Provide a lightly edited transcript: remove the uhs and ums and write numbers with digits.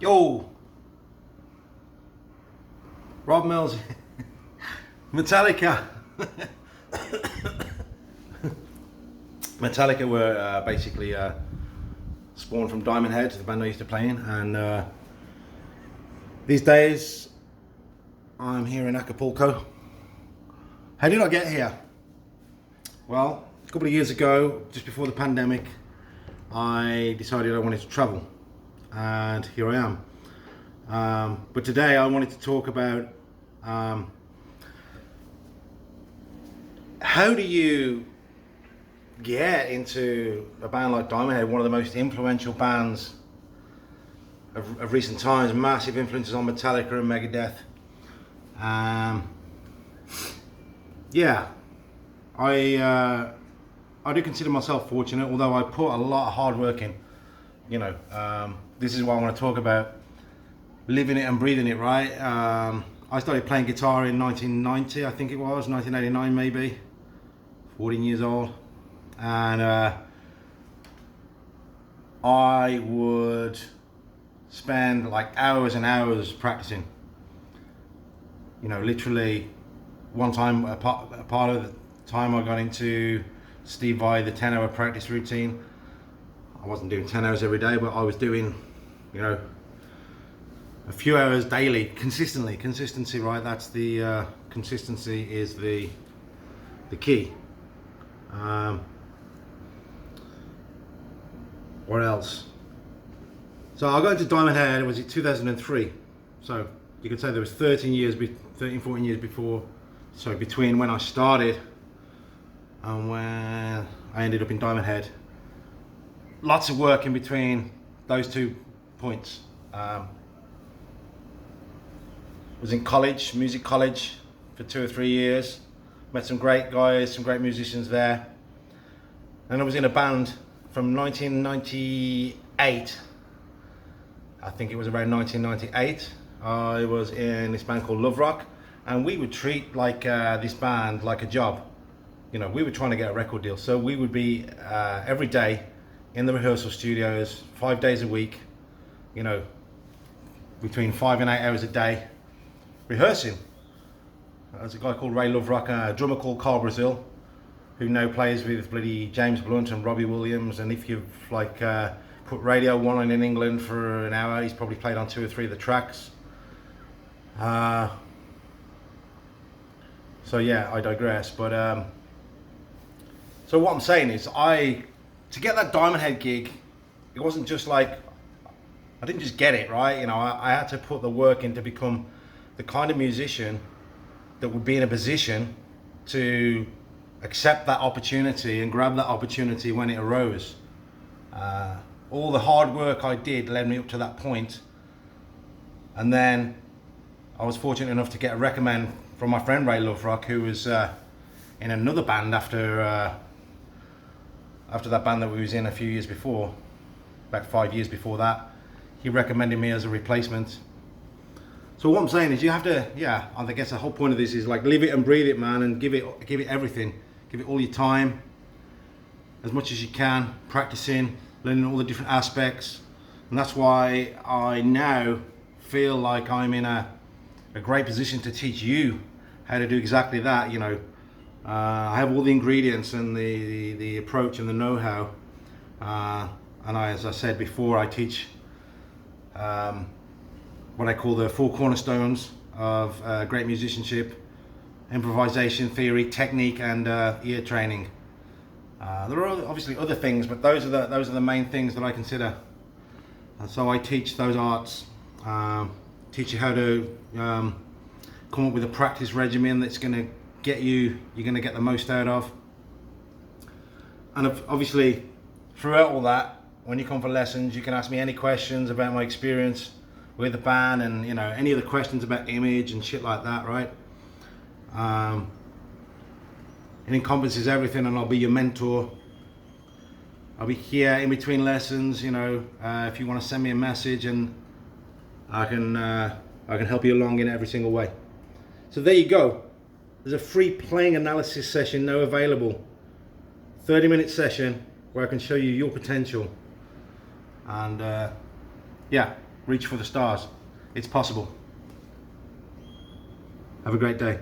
Yo, Rob Mills, Metallica. Metallica were basically spawned from Diamond Head, the band I used to play in, and these days I'm here in Acapulco. How did I get here? Well, a couple of years ago, just before the pandemic, I decided I wanted to travel, and here I am. But today I wanted to talk about how do you get into a band like Diamond Head, one of the most influential bands of recent times, massive influences on Metallica and Megadeth. Yeah, I do consider myself fortunate, although I put a lot of hard work in. You know, this is what I want to talk about, living it and breathing it, right? I started playing guitar in 1990, I think it was, 1989 maybe, 14 years old. And I would spend like hours and hours practicing. You know, literally one time, a part of the time I got into Steve Vai, the 10-hour practice routine. I wasn't doing 10 hours every day, but I was doing, you know, a few hours daily, consistently. Consistency, right? That's the consistency is the key. What else? So I got into Diamond Head, was it 2003? So you could say there was 14 years before, so between when I started and when I ended up in Diamond Head. Lots of work in between those 2 points. Was in college, music college, for 2 or 3 years. Met some great guys, some great musicians there. And I was in a band from 1998. I think it was around 1998. I was in this band called Love Rock, and we would treat like this band like a job. You know, we were trying to get a record deal, so we would be every day in the rehearsal studios, 5 days a week. You know, between 5 and 8 hours a day, rehearsing. There's a guy called Ray Loverock, a drummer called Carl Brazil, who now plays with bloody James Blunt and Robbie Williams. And if you've like put Radio 1 on in England for an hour, he's probably played on 2 or 3 of the tracks. So yeah, I digress. But so what I'm saying is, to get that Diamond Head gig, it wasn't just like, I didn't just get it, right? You know, I had to put the work in to become the kind of musician that would be in a position to accept that opportunity and grab that opportunity when it arose. All the hard work I did led me up to that point, and then I was fortunate enough to get a recommend from my friend Ray Loverock, who was in another band after that band that we was in a few years before, about 5 years before that. He recommended me as a replacement. So what I'm saying is, you have to, yeah, I guess the whole point of this is like, live it and breathe it, man, and give it everything. Give it all your time, as much as you can, practicing, learning all the different aspects. And that's why I now feel like I'm in a great position to teach you how to do exactly that. You know, I have all the ingredients and the approach and the know-how. And as I said before, I teach what I call the 4 cornerstones of great musicianship: improvisation, theory, technique, and ear training. There are obviously other things, but those are the main things that I consider. And so I teach those arts, teach you how to come up with a practice regimen that's going to you're going to get the most out of. And obviously, throughout all that, when you come for lessons, you can ask me any questions about my experience with the band, and you know, any other questions about image and shit like that, right? It encompasses everything, and I'll be your mentor. I'll be here in between lessons, you know, if you want to send me a message, and I can help you along in every single way. So there you go. There's a free playing analysis session now available. 30-minute session where I can show you your potential. And yeah, reach for the stars. It's possible. Have a great day.